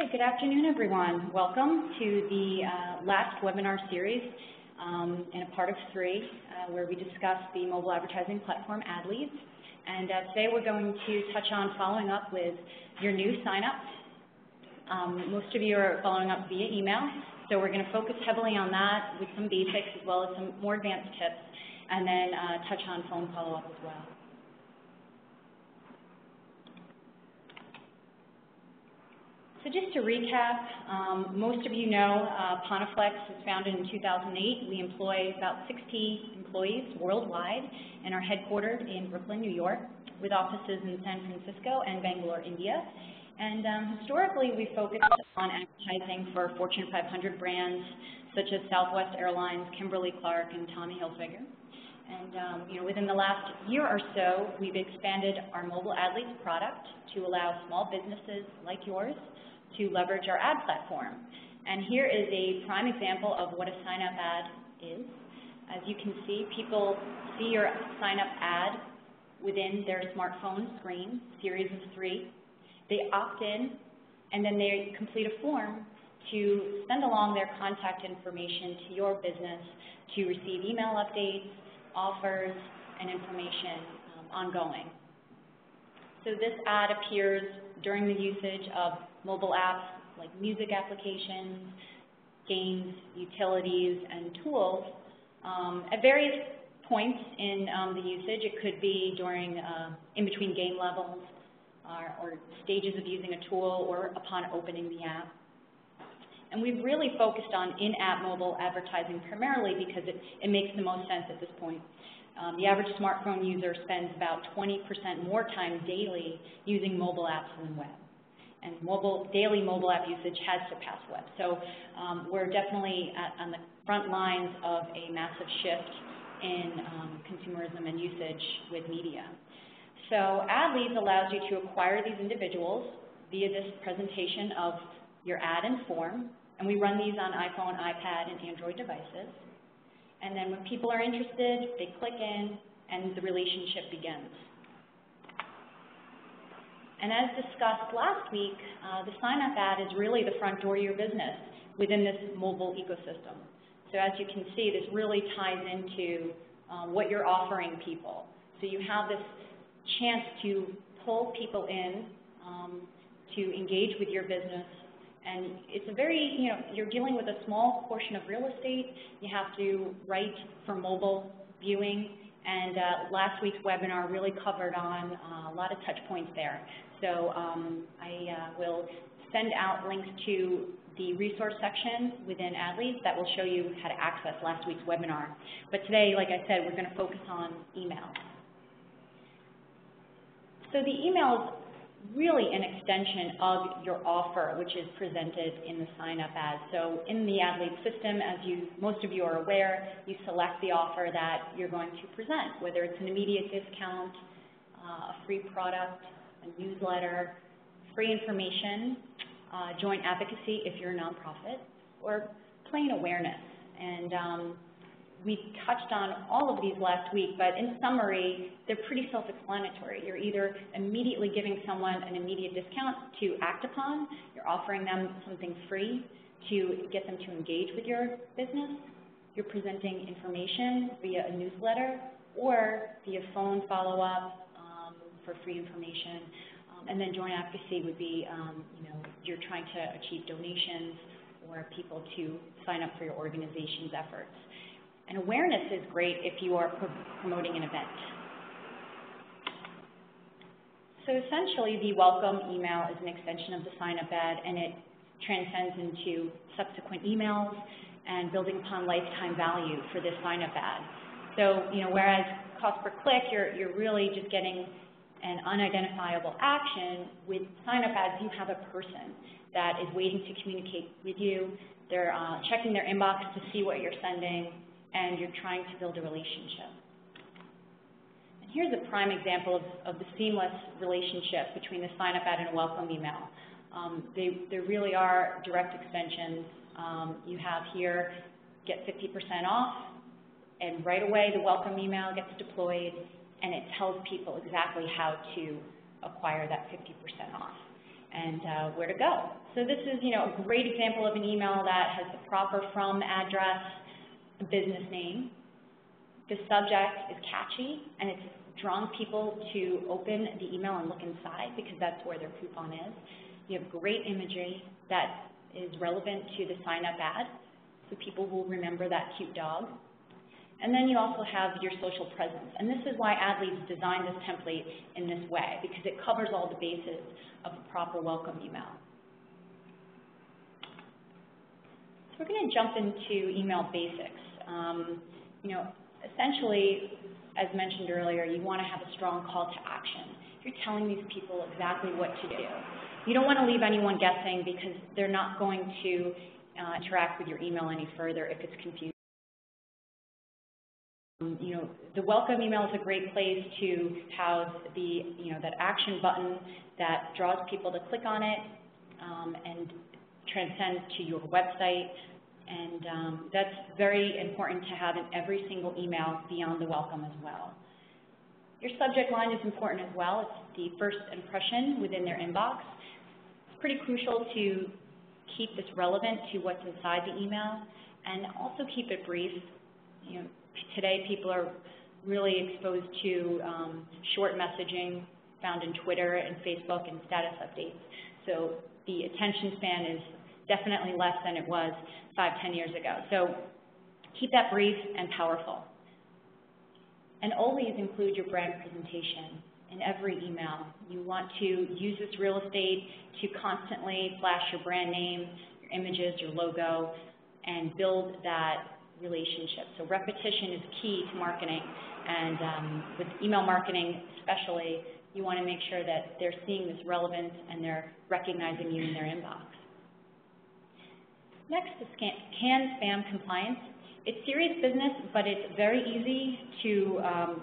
Okay, good afternoon, everyone. Welcome to the last webinar series in a part of 3 where we discuss the mobile advertising platform AdLeads. And today we're going to touch on following up with your new signups. Most of you are following up via email, so we're going to focus heavily on that with some basics as well as some more advanced tips, and then touch on phone follow-up as well. So just to recap, most of you know Poniflex was founded in 2008. We employ about 60 employees worldwide and are headquartered in Brooklyn, New York, with offices in San Francisco and Bangalore, India. And historically, we focused on advertising for Fortune 500 brands such as Southwest Airlines, Kimberly-Clark, and Tommy Hilfiger. And within the last year or so, we've expanded our mobile AdLeads product to allow small businesses like yours to leverage our ad platform. And here is a prime example of what a sign-up ad is. As you can see, people see your sign-up ad within their smartphone screen, series of 3. They opt in, and then they complete a form to send along their contact information to your business to receive email updates, offers, and information ongoing. So this ad appears during the usage of mobile apps like music applications, games, utilities, and tools. At various points in the usage, it could be during in between game levels or stages of using a tool or upon opening the app. And we've really focused on in-app mobile advertising primarily because it makes the most sense at this point. The average smartphone user spends about 20% more time daily using mobile apps than web. And daily mobile app usage has surpassed web. So we're definitely on the front lines of a massive shift in consumerism and usage with media. So AdLeads allows you to acquire these individuals via this presentation of your ad and form. And we run these on iPhone, iPad, and Android devices. And then when people are interested, they click in, and the relationship begins. And as discussed last week, the sign-up ad is really the front door to your business within this mobile ecosystem. So as you can see, this really ties into what you're offering people. So you have this chance to pull people in to engage with your business. And it's a very, you're dealing with a small portion of real estate. You have to write for mobile viewing. And last week's webinar really covered on a lot of touch points there. So I will send out links to the resource section within AdLeads that will show you how to access last week's webinar. But today, like I said, we're going to focus on email. So the email is really an extension of your offer, which is presented in the sign-up ad. So in the AdLeads system, as most of you are aware, you select the offer that you're going to present, whether it's an immediate discount, a free product, a newsletter, free information, joint advocacy if you're a nonprofit, or plain awareness. And we touched on all of these last week, but in summary, they're pretty self-explanatory. You're either immediately giving someone an immediate discount to act upon, you're offering them something free to get them to engage with your business, you're presenting information via a newsletter or via phone follow-up for free information, and then joint advocacy would be, you're trying to achieve donations or people to sign up for your organization's efforts. And awareness is great if you are promoting an event. So essentially, the welcome email is an extension of the sign-up ad, and it transcends into subsequent emails and building upon lifetime value for this sign-up ad. So, whereas cost per click, you're really just getting an unidentifiable action, with sign-up ads, you have a person that is waiting to communicate with you. They're checking their inbox to see what you're sending, and you're trying to build a relationship. And here's a prime example of the seamless relationship between the sign-up ad and a welcome email. They really are direct extensions. You have here, get 50% off, and right away the welcome email gets deployed, and it tells people exactly how to acquire that 50% off. and where to go. So this is, a great example of an email that has the proper from address, the business name. The subject is catchy, and it's drawn people to open the email and look inside because that's where their coupon is. You have great imagery that is relevant to the sign-up ad, so people will remember that cute dog. And then you also have your social presence, and this is why AdLeads designed this template in this way, because it covers all the bases of a proper welcome email. So we're going to jump into email basics. Essentially, as mentioned earlier, you want to have a strong call to action. You're telling these people exactly what to do. You don't want to leave anyone guessing because they're not going to interact with your email any further if it's confusing. The welcome email is a great place to house the, that action button that draws people to click on it and transcend to your website. And that's very important to have in every single email beyond the welcome as well. Your subject line is important as well. It's the first impression within their inbox. It's pretty crucial to keep this relevant to what's inside the email and also keep it brief. Today people are really exposed to short messaging found in Twitter and Facebook and status updates. So the attention span is definitely less than it was 5–10 years ago. So keep that brief and powerful. And always include your brand presentation in every email. You want to use this real estate to constantly flash your brand name, your images, your logo, and build that relationship. So repetition is key to marketing, and with email marketing especially, you want to make sure that they're seeing this relevance and they're recognizing you in their inbox. Next is canned spam compliance. It's serious business, but it's very easy to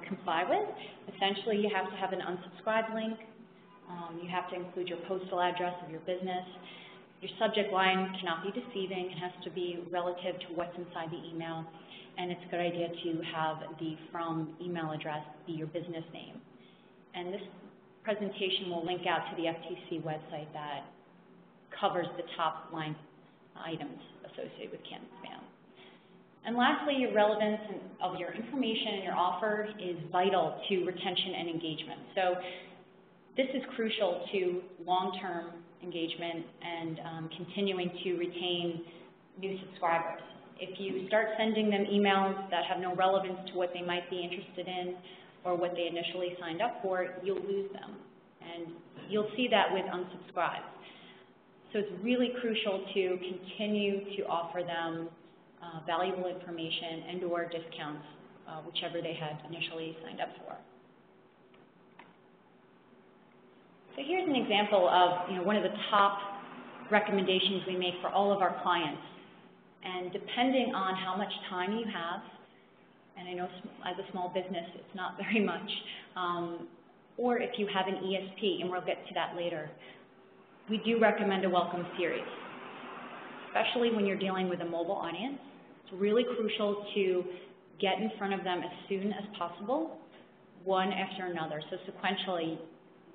comply with. Essentially, you have to have an unsubscribe link. You have to include your postal address of your business. Your subject line cannot be deceiving. It has to be relative to what's inside the email. And it's a good idea to have the from email address be your business name. And this presentation will link out to the FTC website that covers the top line items associated with canned spam. And lastly, your relevance of your information and your offer is vital to retention and engagement. So this is crucial to long-term engagement and continuing to retain new subscribers. If you start sending them emails that have no relevance to what they might be interested in or what they initially signed up for, you'll lose them. And you'll see that with unsubscribes. So it's really crucial to continue to offer them valuable information and or discounts, whichever they had initially signed up for. So here's an example of one of the top recommendations we make for all of our clients. And depending on how much time you have, and I know as a small business it's not very much, or if you have an ESP, and we'll get to that later, we do recommend a welcome series, especially when you're dealing with a mobile audience. It's really crucial to get in front of them as soon as possible, one after another. So sequentially,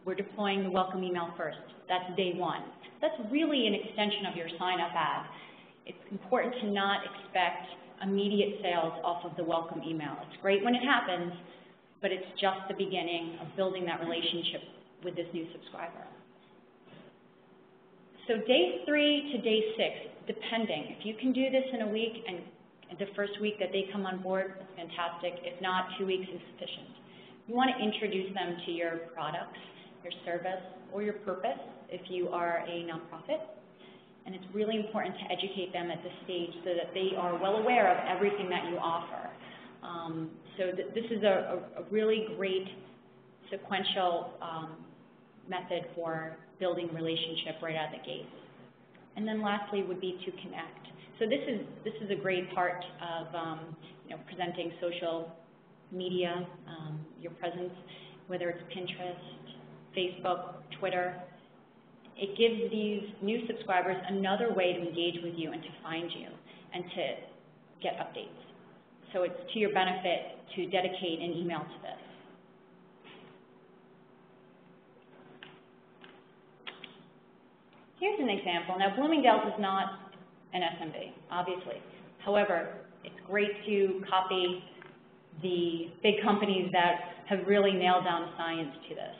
we're deploying the welcome email first. That's day one. That's really an extension of your sign-up ad. It's important to not expect immediate sales off of the welcome email. It's great when it happens, but it's just the beginning of building that relationship with this new subscriber. So day 3 to day 6, depending. If you can do this in a week and the first week that they come on board, that's fantastic. If not, 2 weeks is sufficient. You want to introduce them to your products, your service, or your purpose if you are a nonprofit. And it's really important to educate them at this stage so that they are well aware of everything that you offer. This is a really great sequential method for building relationship right out of the gate. And then lastly would be to connect. So this is a great part of presenting social media, your presence, whether it's Pinterest, Facebook, Twitter. It gives these new subscribers another way to engage with you and to find you and to get updates. So it's to your benefit to dedicate an email to this. Here's an example. Now, Bloomingdale's is not an SMB, obviously. However, it's great to copy the big companies that have really nailed down the science to this.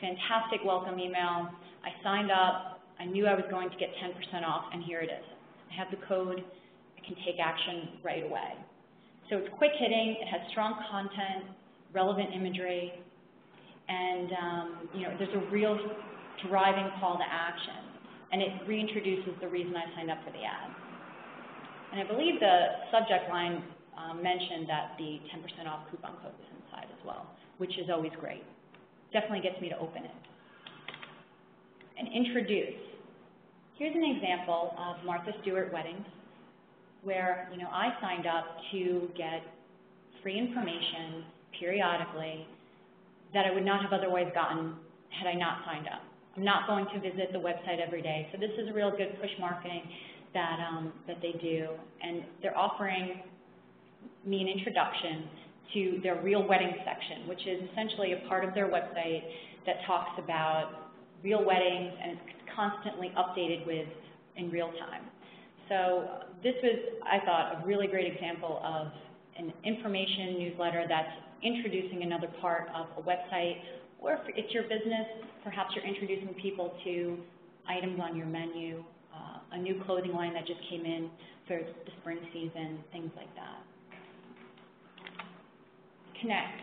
Fantastic welcome email. I signed up. I knew I was going to get 10% off, and here it is. I have the code. I can take action right away. So it's quick hitting. It has strong content, relevant imagery, and there's a real driving call to action. And it reintroduces the reason I signed up for the ad. And I believe the subject line mentioned that the 10% off coupon code was inside as well, which is always great. Definitely gets me to open it. And introduce. Here's an example of Martha Stewart Weddings, where I signed up to get free information periodically that I would not have otherwise gotten had I not signed up. I'm not going to visit the website every day, so this is a real good push marketing that they do, and they're offering me an introduction to their Real Wedding section, which is essentially a part of their website that talks about real weddings, and it's constantly updated in real time. So this was, I thought, a really great example of an information newsletter that's introducing another part of a website, or if it's your business, perhaps you're introducing people to items on your menu, a new clothing line that just came in for the spring season, things like that. Connect.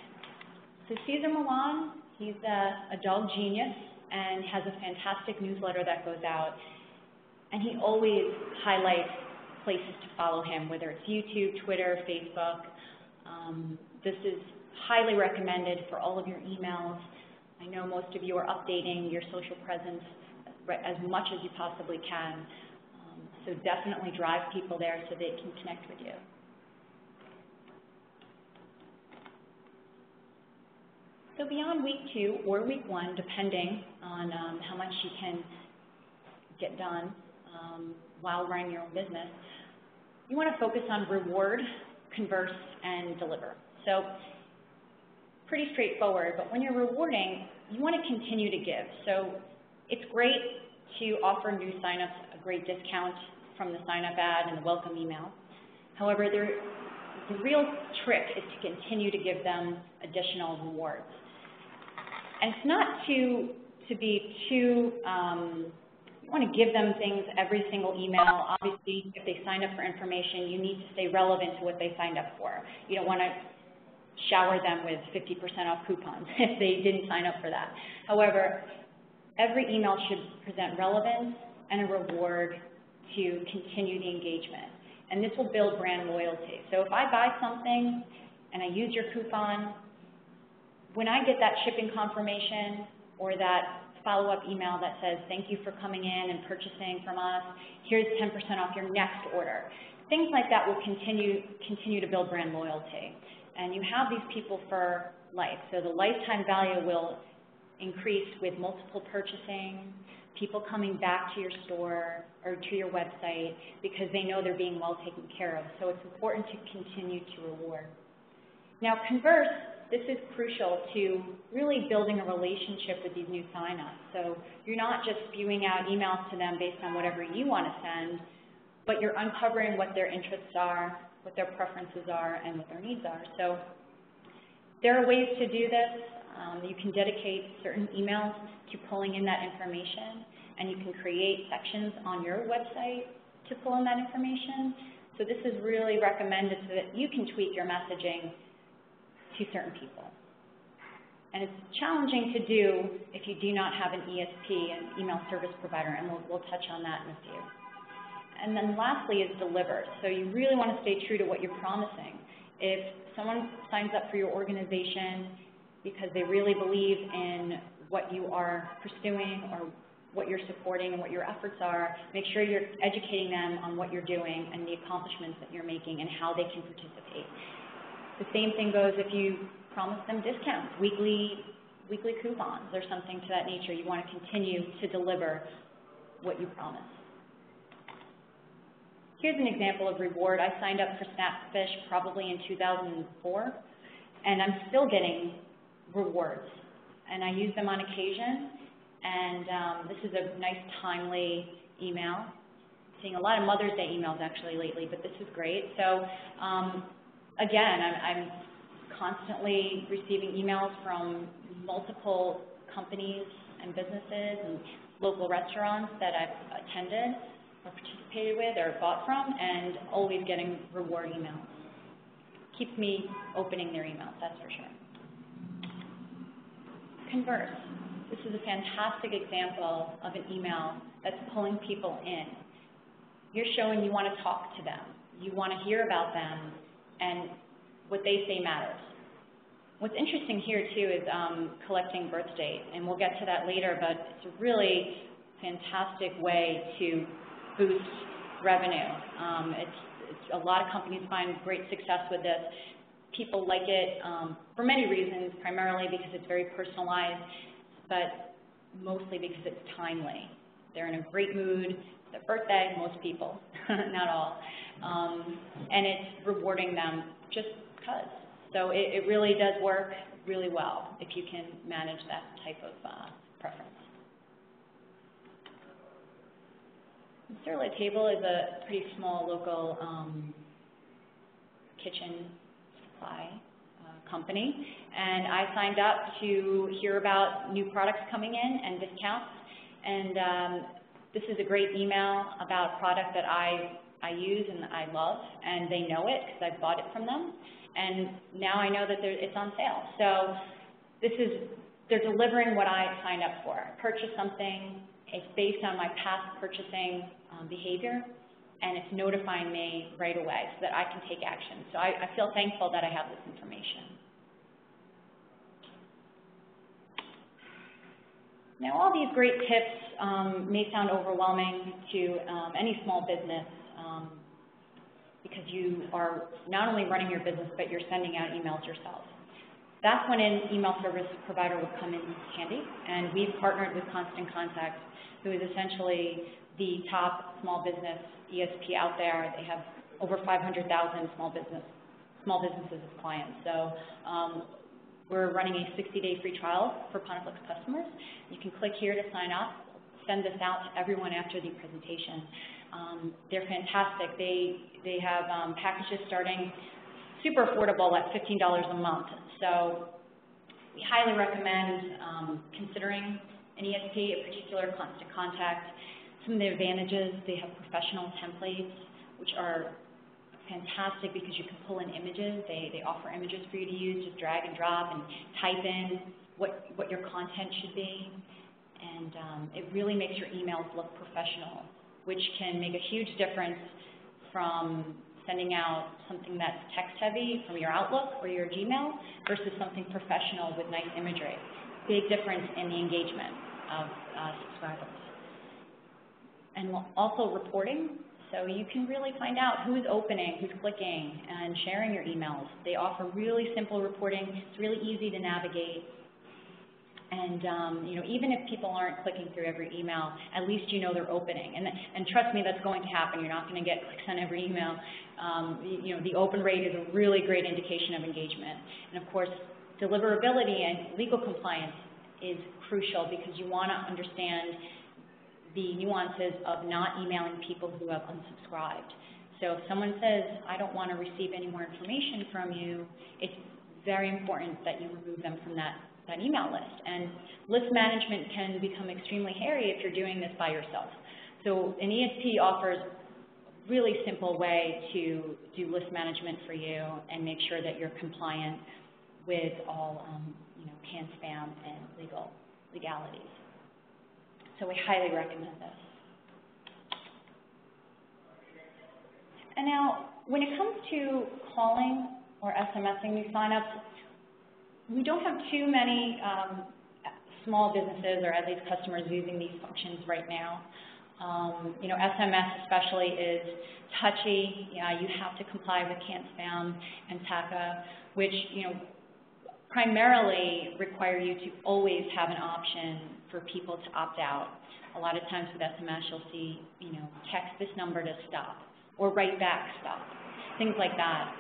So Cesar Millan, he's a dog genius and has a fantastic newsletter that goes out. And he always highlights places to follow him, whether it's YouTube, Twitter, Facebook. This is highly recommended for all of your emails. I know most of you are updating your social presence as much as you possibly can. So definitely drive people there so they can connect with you. So beyond week 2 or week 1, depending on how much you can get done while running your own business, you want to focus on reward, converse, and deliver. So pretty straightforward, but when you're rewarding, you want to continue to give. So it's great to offer new signups a great discount from the sign-up ad and the welcome email. However, the real trick is to continue to give them additional rewards. And it's not to be too, you want to give them things every single email. Obviously, if they signed up for information, you need to stay relevant to what they signed up for. You don't want to shower them with 50% off coupons if they didn't sign up for that. However, every email should present relevance and a reward to continue the engagement. And this will build brand loyalty. So if I buy something and I use your coupon, when I get that shipping confirmation or that follow-up email that says, thank you for coming in and purchasing from us, here's 10% off your next order. Things like that will continue to build brand loyalty. And you have these people for life. So the lifetime value will increase with multiple purchasing, people coming back to your store or to your website because they know they're being well taken care of. So it's important to continue to reward. Now, converse, this is crucial to really building a relationship with these new signups. So you're not just spewing out emails to them based on whatever you want to send, but you're uncovering what their interests are, what their preferences are, and what their needs are. So there are ways to do this. You can dedicate certain emails to pulling in that information, and you can create sections on your website to pull in that information. So this is really recommended so that you can tweak your messaging to certain people. And it's challenging to do if you do not have an ESP, an email service provider, and we'll touch on that in a few. And then lastly is deliver. So you really want to stay true to what you're promising. If someone signs up for your organization because they really believe in what you are pursuing or what you're supporting and what your efforts are, make sure you're educating them on what you're doing and the accomplishments that you're making and how they can participate. The same thing goes if you promise them discounts, weekly coupons or something to that nature. You want to continue to deliver what you promise. Here's an example of reward. I signed up for Snapfish probably in 2004, and I'm still getting rewards. And I use them on occasion, And this is a nice, timely email. Seeing a lot of Mother's Day emails actually lately, but this is great. So again, I'm constantly receiving emails from multiple companies and businesses and local restaurants that I've attended or participated with or bought from, and always getting reward emails. Keeps me opening their emails, that's for sure. Converse. This is a fantastic example of an email that's pulling people in. You're showing you want to talk to them. You want to hear about them, and what they say matters. What's interesting here, too, is collecting birth date, and we'll get to that later, but it's a really fantastic way to boost revenue. A lot of companies find great success with this. People like it for many reasons, primarily because it's very personalized, but mostly because it's timely. They're in a great mood. It's their birthday, most people, not all. And it's rewarding them just because. So it really does work really well if you can manage that type of preference. Sur La Table is a pretty small local kitchen supply company, and I signed up to hear about new products coming in and discounts. And this is a great email about a product that I use and I love, and they know it because I've bought it from them. And now I know that it's on sale. So they're delivering what I signed up for. I purchased something, it's based on my past purchasing behavior, and it's notifying me right away so that I can take action. So I feel thankful that I have this information. Now, all these great tips may sound overwhelming to any small business because you are not only running your business, but you're sending out emails yourself. That's when an email service provider would come in handy, and we've partnered with Constant Contact, who is essentially the top small business ESP out there. They have over 500,000 small businesses as clients. So we're running a 60-day free trial for Pontiflex customers. You can click here to sign up. Send this out to everyone after the presentation. They're fantastic. They have packages starting super affordable at $15 a month. So we highly recommend considering an ESP, a particular Constant Contact. Some of the advantages, they have professional templates, which are fantastic because you can pull in images. They offer images for you to use, just drag and drop and type in what your content should be. And it really makes your emails look professional, which can make a huge difference from sending out something that's text-heavy from your Outlook or your Gmail versus something professional with nice imagery. Big difference in the engagement of subscribers. And also reporting, so you can really find out who's opening, who's clicking, and sharing your emails. They offer really simple reporting. It's really easy to navigate. And even if people aren't clicking through every email, at least you know they're opening. And trust me, that's going to happen. You're not going to get clicks on every email. The open rate is a really great indication of engagement. And of course, deliverability and legal compliance is crucial because you want to understand the nuances of not emailing people who have unsubscribed. So if someone says, I don't want to receive any more information from you, it's very important that you remove them from that email list. And list management can become extremely hairy if you're doing this by yourself. So an ESP offers a really simple way to do list management for you and make sure that you're compliant with all CAN, spam, and legalities. So we highly recommend this. And now, when it comes to calling or SMSing new signups, we don't have too many small businesses or at least customers using these functions right now. SMS especially is touchy. You have to comply with CAN, spam, and TACA, which primarily require you to always have an option for people to opt out. A lot of times with SMS, you'll see, text this number to stop, or write back stop, things like that.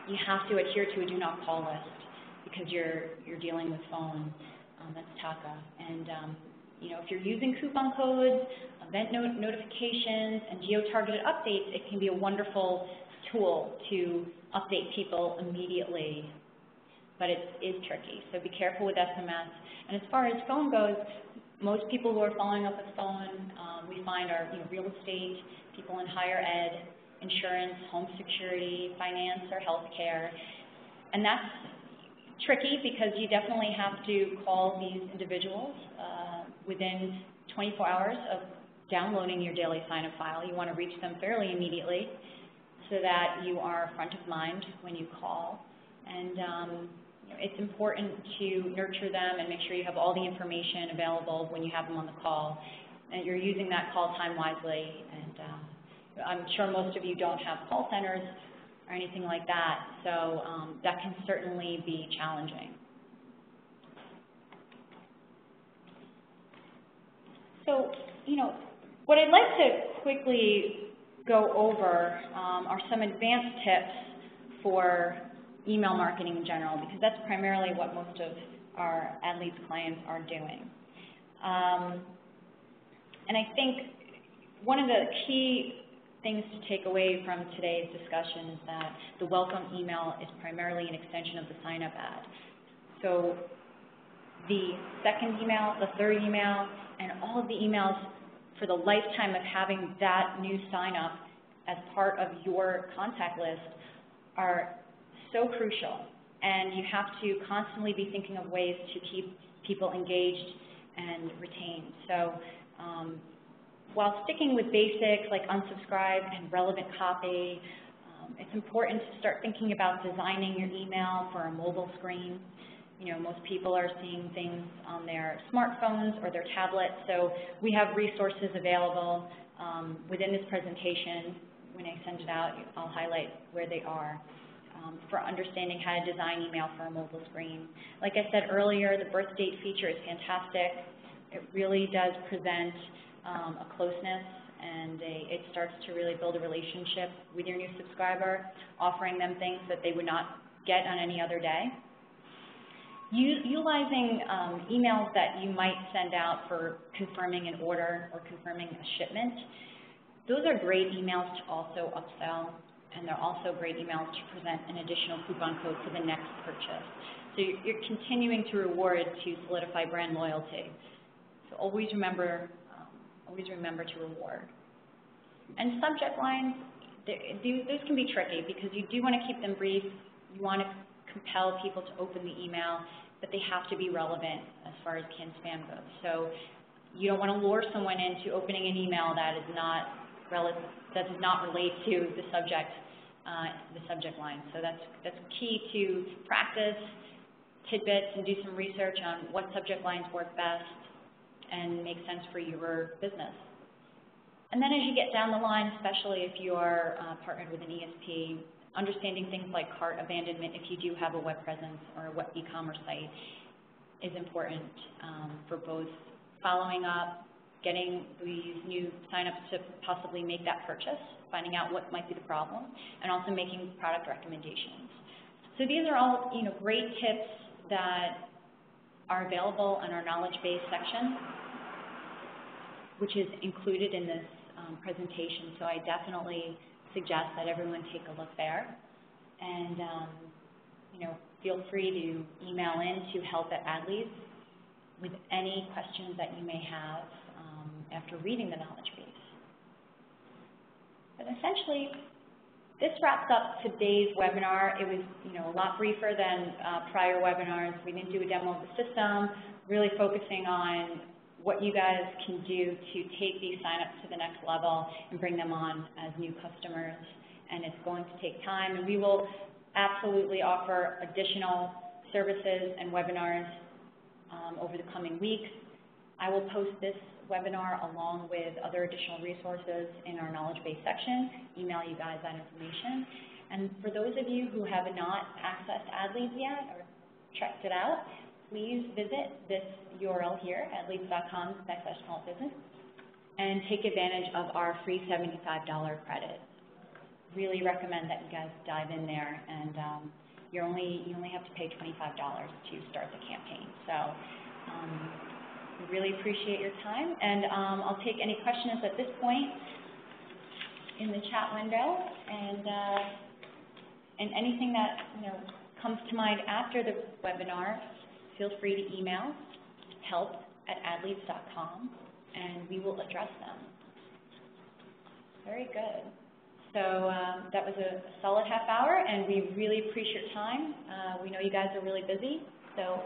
You have to adhere to a do not call list because you're dealing with phone That's TACA. And you know, if you're using coupon codes, event notifications, and geo-targeted updates, it can be a wonderful tool to update people immediately. But it is tricky, so be careful with SMS. And as far as phone goes, most people who are following up with phone, we find are real estate, people in higher ed, insurance, home security, finance, or healthcare. And that's tricky because you definitely have to call these individuals within 24 hours of downloading your daily sign-up file. You want to reach them fairly immediately so that you are front of mind when you call. And it's important to nurture them and make sure you have all the information available when you have them on the call, and you're using that call time wisely. And I'm sure most of you don't have call centers or anything like that, so that can certainly be challenging. So, what I'd like to quickly go over are some advanced tips for email marketing in general, because that's primarily what most of our AdLeads clients are doing. And I think one of the key things to take away from today's discussion is that the welcome email is primarily an extension of the sign-up ad. So the second email, the third email, and all of the emails for the lifetime of having that new sign-up as part of your contact list are so crucial, and you have to constantly be thinking of ways to keep people engaged and retained. So while sticking with basics like unsubscribe and relevant copy, it's important to start thinking about designing your email for a mobile screen. Most people are seeing things on their smartphones or their tablets, so we have resources available within this presentation. When I send it out, I'll highlight where they are. For understanding how to design email for a mobile screen. Like I said earlier, the birth date feature is fantastic. It really does present a closeness, and it starts to really build a relationship with your new subscriber, offering them things that they would not get on any other day. Utilizing emails that you might send out for confirming an order or confirming a shipment, those are great emails to also upsell. And they're also great emails to present an additional coupon code for the next purchase. So you're continuing to reward to solidify brand loyalty. So always remember to reward. And subject lines, those can be tricky because you do want to keep them brief. You want to compel people to open the email, but they have to be relevant as far as canned spam goes. So you don't want to lure someone into opening an email that does not relate to the subject line. So that's key to practice tidbits and do some research on what subject lines work best and make sense for your business. And then as you get down the line, especially if you are partnered with an ESP, understanding things like cart abandonment if you do have a web presence or a web e-commerce site is important for both following up, getting these new signups to possibly make that purchase, finding out what might be the problem, and also making product recommendations. So these are all great tips that are available in our knowledge base section, which is included in this presentation. So I definitely suggest that everyone take a look there. And feel free to email in to help@AdLeads with any questions that you may have after reading the knowledge base. But essentially, this wraps up today's webinar. It was a lot briefer than prior webinars. We didn't do a demo of the system, really focusing on what you guys can do to take these signups to the next level and bring them on as new customers. And it's going to take time, and we will absolutely offer additional services and webinars over the coming weeks. I will post this webinar along with other additional resources in our knowledge base section, email you guys that information. And for those of you who have not accessed AdLeads yet or checked it out, please visit this URL here, adleads.com/smallbusiness, and take advantage of our free $75 credit. Really recommend that you guys dive in there, and you only have to pay $25 to start the campaign. So We really appreciate your time, and I'll take any questions at this point in the chat window, and anything that comes to mind after the webinar, feel free to email help@adleads.com, and we will address them. Very good. So that was a solid half hour, and we really appreciate your time. We know you guys are really busy, so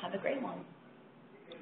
have a great one.